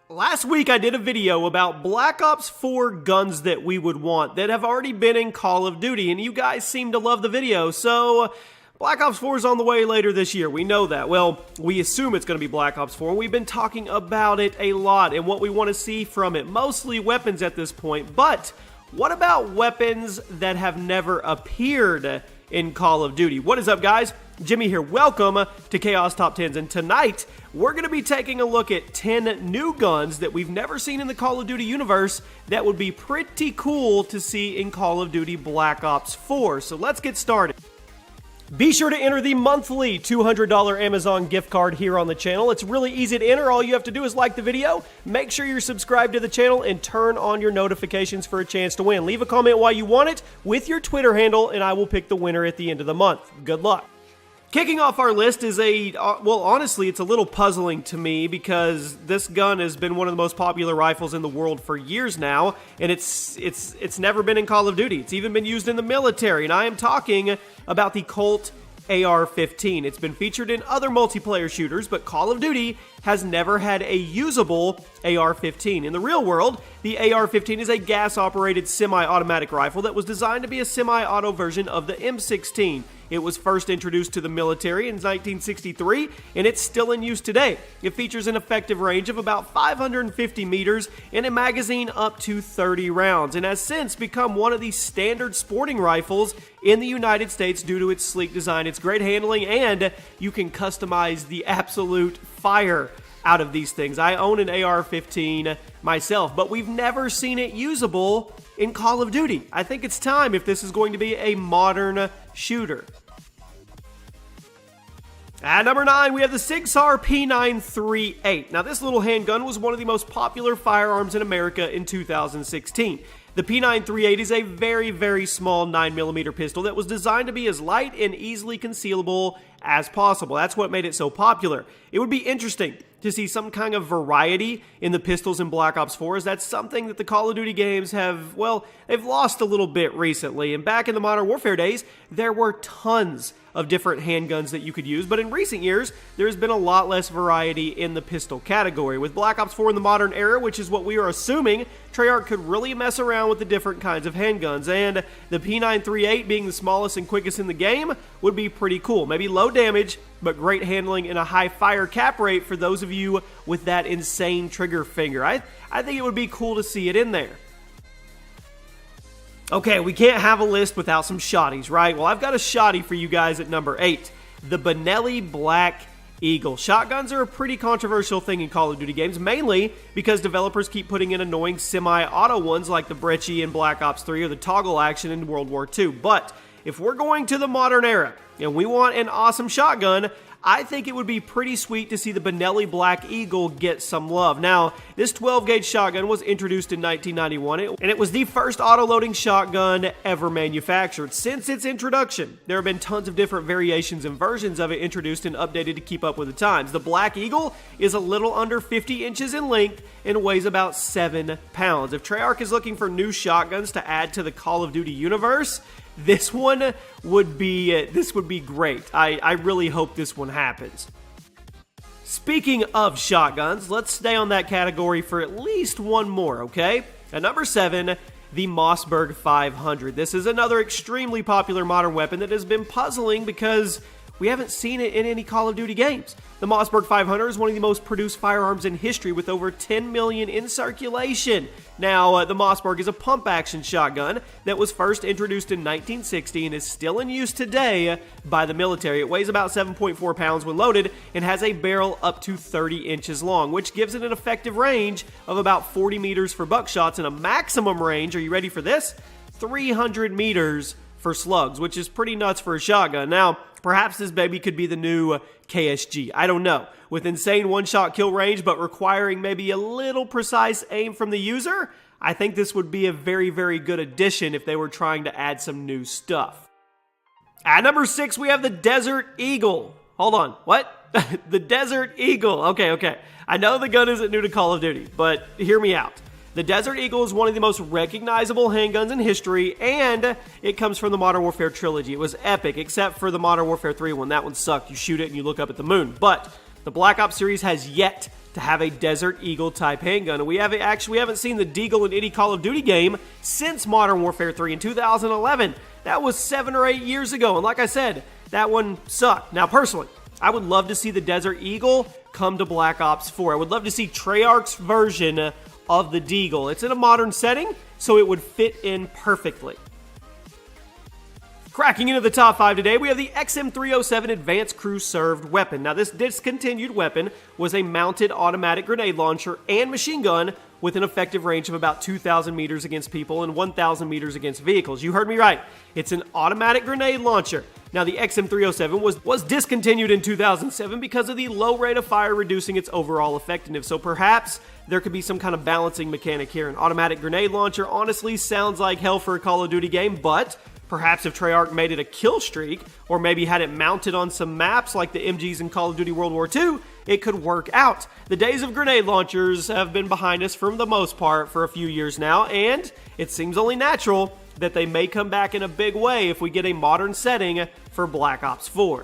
Last week I did a video about Black Ops 4 guns that we would want that have already been in Call of Duty, and you guys seem to love the video, so Black Ops 4 is on the way later this year. We know that. Well, we assume it's going to be Black Ops 4, and we've been talking about it a lot and what we want to see from it. Mostly weapons at this point, but what about weapons that have never appeared in Call of Duty? What is up, guys? Jimmy here. Welcome to Chaos Top 10s, and tonight we're going to be taking a look at 10 new guns that we've never seen in the Call of Duty universe that would be pretty cool to see in Call of Duty Black Ops 4. So let's get started. Be sure to enter the monthly $200 Amazon gift card here on the channel. It's really easy to enter. All you have to do is like the video, make sure you're subscribed to the channel, and turn on your notifications for a chance to win. Leave a comment why you want it with your Twitter handle, and I will pick the winner at the end of the month. Good luck. Kicking off our list is well, honestly, it's a little puzzling to me because this gun has been one of the most popular rifles in the world for years now, and it's never been in Call of Duty. It's even been used in the military, and I am talking about the Colt AR-15. It's been featured in other multiplayer shooters, but Call of Duty has never had a usable AR-15. In the real world, the AR-15 is a gas-operated semi-automatic rifle that was designed to be a semi-auto version of the M16. It was first introduced to the military in 1963, and it's still in use today. It features an effective range of about 550 meters and a magazine up to 30 rounds, and has since become one of the standard sporting rifles in the United States due to its sleek design, its great handling, and you can customize the absolute fire out of these things. I own an AR-15 myself, but we've never seen it usable in Call of Duty. I think it's time if this is going to be a modern shooter. At number 9, we have the Sig Sauer P938. Now, this little handgun was one of the most popular firearms in America in 2016. The P938 is a very, very small 9mm pistol that was designed to be as light and easily concealable as possible. That's what made it so popular. It would be interesting to see some kind of variety in the pistols in Black Ops 4, as that's something that the Call of Duty games have, well, they've lost a little bit recently. And back in the Modern Warfare days, there were tons of different handguns that you could use, but in recent years, there's been a lot less variety in the pistol category. With Black Ops 4 in the modern era, which is what we are assuming, Treyarch could really mess around with the different kinds of handguns, and the P938 being the smallest and quickest in the game would be pretty cool. Maybe low damage, but great handling and a high fire cap rate for those of you with that insane trigger finger. I think it would be cool to see it in there. Okay, we can't have a list without some shotties, right? Well, I've got a shotty for you guys at number 8. The Benelli Black Eagle. Shotguns are a pretty controversial thing in Call of Duty games, mainly because developers keep putting in annoying semi-auto ones like the Brecci in Black Ops 3 or the toggle action in World War II. But if we're going to the modern era and we want an awesome shotgun, I think it would be pretty sweet to see the Benelli Black Eagle get some love. Now, this 12-gauge shotgun was introduced in 1991, and it was the first auto-loading shotgun ever manufactured. Since its introduction, there have been tons of different variations and versions of it introduced and updated to keep up with the times. The Black Eagle is a little under 50 inches in length and weighs about 7 pounds. If Treyarch is looking for new shotguns to add to the Call of Duty universe, this one would be great. I really hope this one happens. Speaking of shotguns, let's stay on that category for at least one more, okay? At number 7, the Mossberg 500. This is another extremely popular modern weapon that has been puzzling because we haven't seen it in any Call of Duty games. The Mossberg 500 is one of the most produced firearms in history with over 10 million in circulation. Now, the Mossberg is a pump-action shotgun that was first introduced in 1960 and is still in use today by the military. It weighs about 7.4 pounds when loaded and has a barrel up to 30 inches long, which gives it an effective range of about 40 meters for buckshots and a maximum range, are you ready for this? 300 meters for slugs, which is pretty nuts for a shotgun. Now, perhaps this baby could be the new KSG. I don't know. With insane one-shot kill range, but requiring maybe a little precise aim from the user, I think this would be a very, very good addition if they were trying to add some new stuff. At number 6, we have the Desert Eagle. Hold on. What? The Desert Eagle. Okay. I know the gun isn't new to Call of Duty, but hear me out. The Desert Eagle is one of the most recognizable handguns in history, and it comes from the Modern Warfare trilogy. It was epic, except for the Modern Warfare 3 one. That one sucked. You shoot it and you look up at the moon. But the Black Ops series has yet to have a Desert Eagle type handgun. And we haven't seen the Deagle in any Call of Duty game since Modern Warfare 3 in 2011. That was 7 or 8 years ago. And like I said, that one sucked. Now, personally, I would love to see the Desert Eagle come to Black Ops 4. I would love to see Treyarch's version of the Deagle. It's in a modern setting, so it would fit in perfectly. Cracking into the top 5 today, we have the XM307 Advanced Crew Served Weapon. Now, this discontinued weapon was a mounted automatic grenade launcher and machine gun with an effective range of about 2,000 meters against people and 1,000 meters against vehicles. You heard me right. It's an automatic grenade launcher. Now, the XM307 was discontinued in 2007 because of the low rate of fire reducing its overall effectiveness. So perhaps there could be some kind of balancing mechanic here. An automatic grenade launcher honestly sounds like hell for a Call of Duty game, but perhaps if Treyarch made it a kill streak, or maybe had it mounted on some maps like the MGs in Call of Duty World War II, it could work out. The days of grenade launchers have been behind us for the most part for a few years now, and it seems only natural that they may come back in a big way if we get a modern setting for Black Ops 4.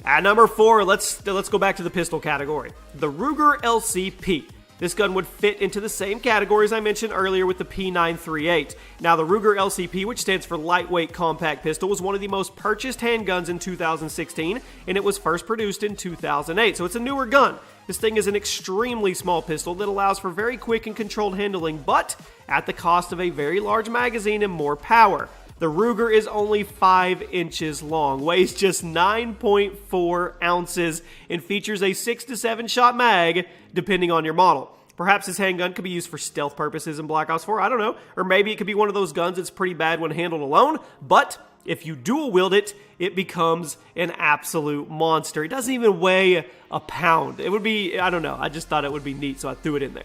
At number 4, let's go back to the pistol category. The Ruger LCP. This gun would fit into the same categories I mentioned earlier with the P938. Now, the Ruger LCP, which stands for Lightweight Compact Pistol, was one of the most purchased handguns in 2016, and it was first produced in 2008, so it's a newer gun. This thing is an extremely small pistol that allows for very quick and controlled handling, but at the cost of a very large magazine and more power. The Ruger is only 5 inches long, weighs just 9.4 ounces, and features a 6 to 7 shot mag, depending on your model. Perhaps this handgun could be used for stealth purposes in Black Ops 4, I don't know. Or maybe it could be one of those guns that's pretty bad when handled alone, but if you dual wield it, it becomes an absolute monster. It doesn't even weigh a pound. It would be, I don't know, I just thought it would be neat, so I threw it in there.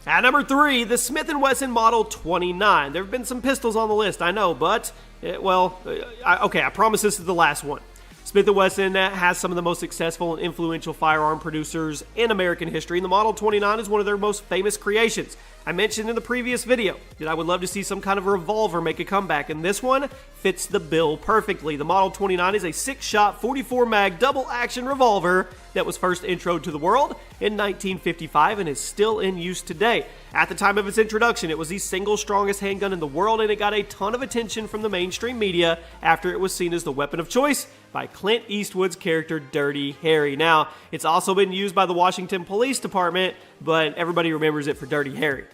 At number 3, the Smith & Wesson Model 29. There have been some pistols on the list, I know, but, I promise this is the last one. Smith & Wesson has some of the most successful and influential firearm producers in American history, and the Model 29 is one of their most famous creations. I mentioned in the previous video that I would love to see some kind of revolver make a comeback, and this one fits the bill perfectly. The Model 29 is a 6-shot, 44-mag double-action revolver that was first introed to the world in 1955 and is still in use today. At the time of its introduction, it was the single strongest handgun in the world, and it got a ton of attention from the mainstream media after it was seen as the weapon of choice by Clint Eastwood's character Dirty Harry. Now, it's also been used by the Washington Police Department, but everybody remembers it for Dirty Harry.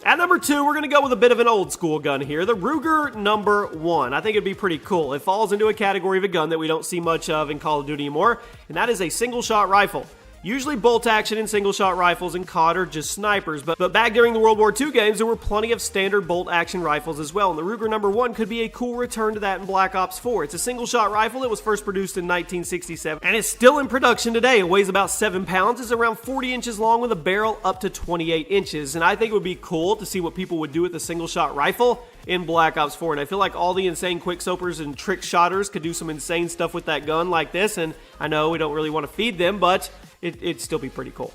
At number 2, we're going to go with a bit of an old school gun here, the Ruger number 1. I think it'd be pretty cool. It falls into a category of a gun that we don't see much of in Call of Duty anymore, and that is a single-shot rifle. Usually bolt action and single-shot rifles in COD are just snipers, but back during the World War II games, there were plenty of standard bolt action rifles as well, and the Ruger number 1 could be a cool return to that in Black Ops 4. It's a single-shot rifle that was first produced in 1967, and it's still in production today. It weighs about 7 pounds, is around 40 inches long with a barrel up to 28 inches, and I think it would be cool to see what people would do with a single-shot rifle in Black Ops 4, and I feel like all the insane quickscopers and trick shotters could do some insane stuff with that gun like this, and I know we don't really want to feed them, but it'd still be pretty cool.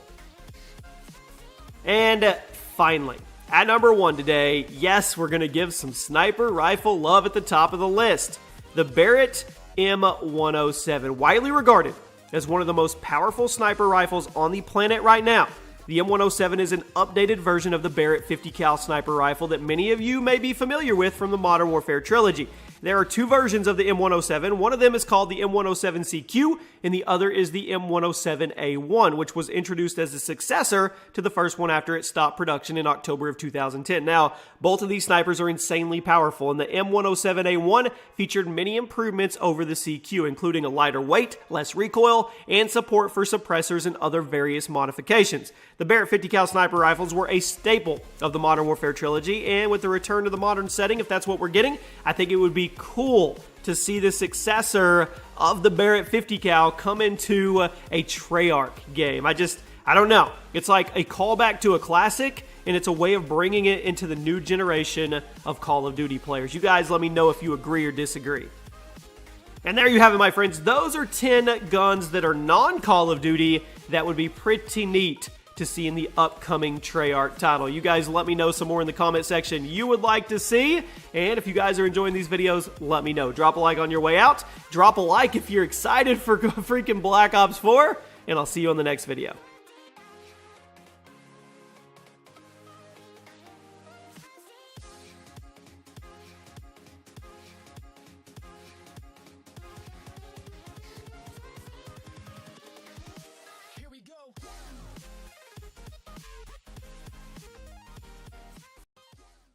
And finally, at number 1 today, yes, we're going to give some sniper rifle love at the top of the list. The Barrett M107, widely regarded as one of the most powerful sniper rifles on the planet right now. The M107 is an updated version of the Barrett 50 cal sniper rifle that many of you may be familiar with from the Modern Warfare trilogy. There are 2 versions of the M107. One of them is called the M107CQ, and the other is the M107A1, which was introduced as a successor to the first one after it stopped production in October of 2010. Now, both of these snipers are insanely powerful, and the M107A1 featured many improvements over the CQ, including a lighter weight, less recoil, and support for suppressors and other various modifications. The Barrett 50 cal sniper rifles were a staple of the Modern Warfare trilogy, and with the return to the modern setting, if that's what we're getting, I think it would be cool to see the successor of the Barrett 50 cal come into a Treyarch game. I don't know. It's like a callback to a classic, and it's a way of bringing it into the new generation of Call of Duty players. You guys let me know if you agree or disagree. And there you have it, my friends. Those are 10 guns that are non-Call of Duty that would be pretty neat to see in the upcoming Treyarch title. You guys let me know some more in the comment section you would like to see, and if you guys are enjoying these videos, let me know. Drop a like on your way out, drop a like if you're excited for freaking Black Ops 4, and I'll see you on the next video.